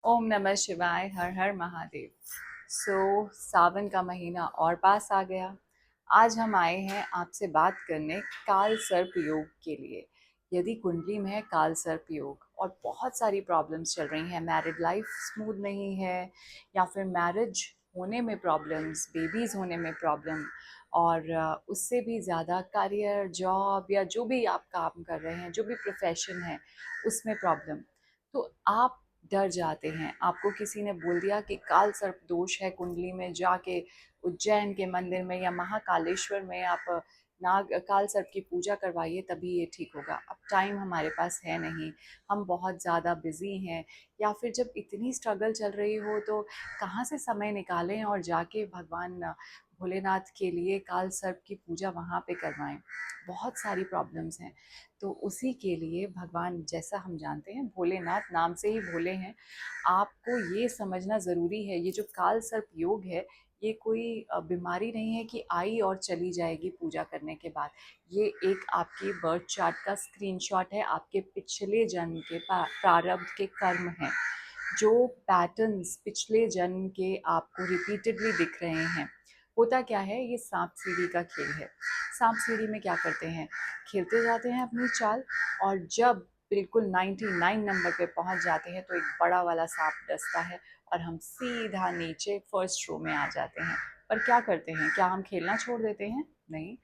ओम नमः शिवाय। हर हर महादेव। सावन का महीना और पास आ गया। आज हम आए हैं आपसे बात करने काल सर्प योग के लिए। यदि कुंडली में है काल सर्प योग और बहुत सारी प्रॉब्लम्स चल रही हैं, मैरिड लाइफ स्मूथ नहीं है या फिर मैरिज होने में प्रॉब्लम्स, बेबीज होने में प्रॉब्लम, और उससे भी ज़्यादा करियर, जॉब या जो भी आप काम कर रहे हैं, जो भी प्रोफेशन है उसमें प्रॉब्लम, तो आप डर जाते हैं। आपको किसी ने बोल दिया कि काल सर्प दोष है कुंडली में, जाके उज्जैन के मंदिर में या महाकालेश्वर में आप नाग काल सर्प की पूजा करवाइए, तभी ये ठीक होगा। अब टाइम हमारे पास है नहीं, हम बहुत ज़्यादा बिजी हैं, या फिर जब इतनी स्ट्रगल चल रही हो तो कहाँ से समय निकालें और जाके भगवान भोलेनाथ के लिए काल सर्प की पूजा वहाँ पे करवाएं। बहुत सारी प्रॉब्लम्स हैं। तो उसी के लिए भगवान, जैसा हम जानते हैं भोलेनाथ नाम से ही भोले हैं, आपको ये समझना ज़रूरी है। ये जो काल सर्प योग है, ये कोई बीमारी नहीं है कि आई और चली जाएगी पूजा करने के बाद। ये एक आपकी बर्थ चार्ट का स्क्रीनशॉट है, आपके पिछले जन्म के प्रारब्ध के कर्म हैं। जो पैटर्न्स पिछले जन्म के आपको रिपीटेडली दिख रहे हैं। होता क्या है, ये सांप सीढ़ी का खेल है। सांप सीढ़ी में क्या करते हैं, खेलते जाते हैं अपनी चाल, और जब बिल्कुल 99 नंबर पे पहुंच जाते हैं तो एक बड़ा वाला सांप डसता है और हम सीधा नीचे फर्स्ट रो में आ जाते हैं। पर क्या करते हैं, क्या हम खेलना छोड़ देते हैं? नहीं,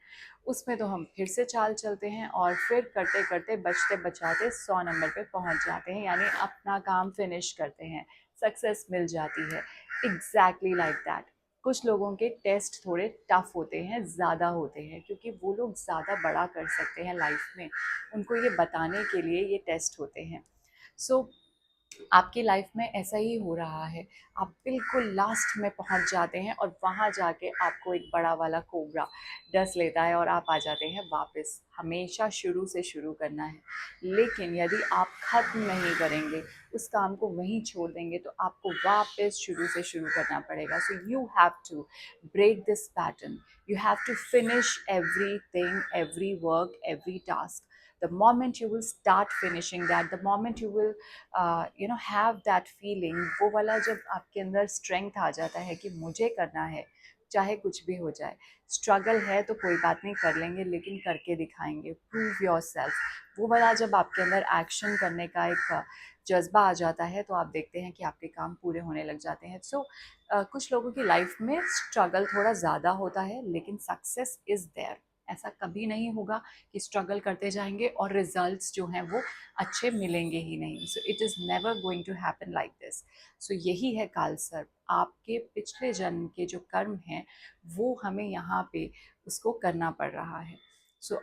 उसमें तो हम फिर से चाल चलते हैं और फिर करते करते बचते बचाते 100 नंबर पे पहुंच जाते हैं, यानी अपना काम फिनिश करते हैं, सक्सेस मिल जाती है। Exactly like that. कुछ लोगों के टेस्ट थोड़े टफ होते हैं, ज़्यादा होते हैं, क्योंकि वो लोग ज़्यादा बड़ा कर सकते हैं लाइफ में, उनको ये बताने के लिए ये टेस्ट होते हैं। सो आपकी लाइफ में ऐसा ही हो रहा है। आप बिल्कुल लास्ट में पहुंच जाते हैं और वहां जाके आपको एक बड़ा वाला कोबरा डस लेता है और आप आ जाते हैं वापस। हमेशा शुरू से शुरू करना है, लेकिन यदि आप ख़त्म नहीं करेंगे, उस काम को वहीं छोड़ देंगे, तो आपको वापस शुरू से शुरू करना पड़ेगा। So you have to break this pattern. You have to finish everything, every work, every task. The moment you will start finishing that, the moment you will have that feeling, वो वाला जब आपके अंदर स्ट्रेंथ आ जाता है कि मुझे करना है, चाहे कुछ भी हो जाए। स्ट्रगल है तो कोई बात नहीं, कर लेंगे, लेकिन करके दिखाएंगे, प्रूव योर सेल्फ। वो वाला जब आपके अंदर एक्शन करने का एक जज्बा आ जाता है, तो आप देखते हैं कि आपके काम पूरे होने लग जाते हैं। कुछ लोगों की लाइफ में स्ट्रगल थोड़ा ज़्यादा होता है, लेकिन सक्सेस इज़ देयर। ऐसा कभी नहीं होगा कि स्ट्रगल करते जाएंगे और रिजल्ट्स जो हैं वो अच्छे मिलेंगे ही नहीं। So it is never going to happen like this. So यही है काल सर्प। आपके पिछले जन्म के जो कर्म हैं वो हमें यहाँ पे उसको करना पड़ रहा है।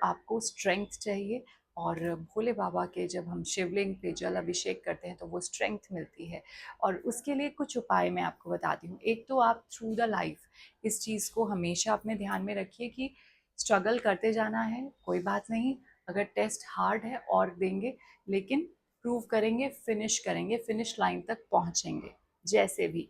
आपको स्ट्रेंथ चाहिए, और भोले बाबा के जब हम शिवलिंग पे जल अभिषेक करते हैं तो वो स्ट्रेंथ मिलती है। और उसके लिए कुछ उपाय मैं आपको बताती हूँ। एक तो आप थ्रू द लाइफ इस चीज़ को हमेशा अपने ध्यान में रखिए कि स्ट्रगल करते जाना है, कोई बात नहीं। अगर टेस्ट हार्ड है और देंगे, लेकिन प्रूव करेंगे, फिनिश करेंगे, फिनिश लाइन तक पहुंचेंगे जैसे भी।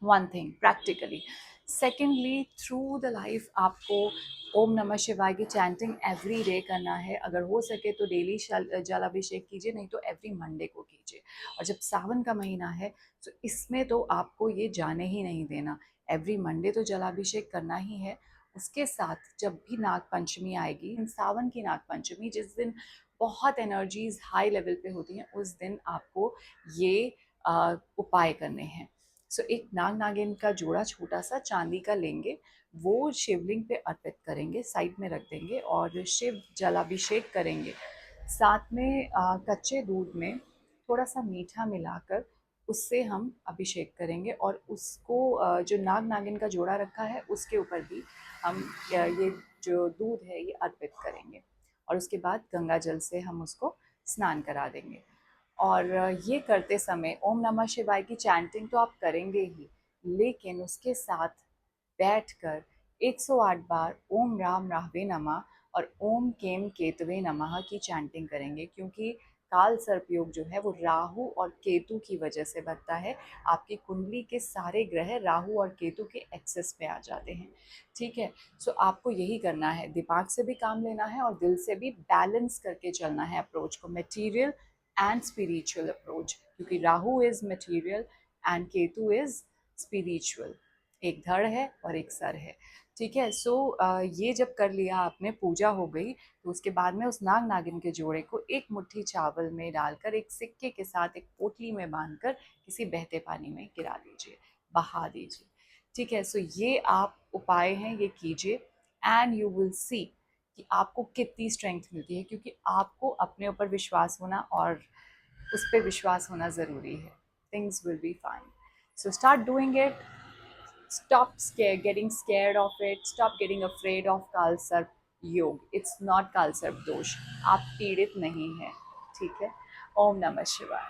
One thing practically. Secondly, through the life आपको ओम नमः शिवाय की चैंटिंग एवरी डे करना है। अगर हो सके तो डेली जल अभिषेक कीजिए, नहीं तो एवरी मंडे को कीजिए। और जब सावन का महीना है तो इसमें तो आपको ये जाने ही नहीं देना, एवरी मंडे तो जलाभिषेक करना ही है। उसके साथ जब भी नाग पंचमी आएगी, सावन की नाग पंचमी, जिस दिन बहुत एनर्जीज हाई लेवल पे होती हैं, उस दिन आपको ये उपाय करने हैं। एक नाग नागिन का जोड़ा छोटा सा चांदी का लेंगे, वो शिवलिंग पे अर्पित करेंगे, साइड में रख देंगे और शिव जलाभिषेक करेंगे। साथ में कच्चे दूध में थोड़ा सा मीठा मिलाकर उससे हम अभिषेक करेंगे, और उसको जो नाग नागिन का जोड़ा रखा है उसके ऊपर भी हम ये जो दूध है ये अर्पित करेंगे, और उसके बाद गंगा जल से हम उसको स्नान करा देंगे। और ये करते समय ओम नमः शिवाय की चैंटिंग तो आप करेंगे ही, लेकिन उसके साथ बैठकर 108 बार ओम राम राहवे नमः और ओम केम केतवे नमः की चैंटिंग करेंगे, क्योंकि काल सर्प योग जो है वो राहु और केतु की वजह से बनता है। आपकी कुंडली के सारे ग्रह राहु और केतु के एक्सेस में आ जाते हैं। ठीक है। आपको यही करना है, दिमाग से भी काम लेना है और दिल से भी, बैलेंस करके चलना है अप्रोच को। मटेरियल एंड स्पिरिचुअल अप्रोच, क्योंकि Rahu is material and Ketu is spiritual. एक धड़ है और एक सर है। ठीक है। सो ये जब कर लिया आपने, पूजा हो गई, तो उसके बाद में उस नाग नागिन के जोड़े को एक मुट्ठी चावल में डालकर एक सिक्के के साथ एक पोटली में बांधकर किसी बहते पानी में गिरा दीजिए, बहा दीजिए। ठीक है। सो ये आप उपाय हैं, ये कीजिए एंड यू विल सी कि आपको कितनी स्ट्रेंथ मिलती है, क्योंकि आपको अपने ऊपर विश्वास होना और उस पर विश्वास होना ज़रूरी है। Things will be fine. So start doing it. Stop getting scared of it. Stop getting afraid of कालसर्प योग. It's not कालसर्प दोष. आप पीड़ित नहीं हैं। ठीक है। ओम नमः शिवाय।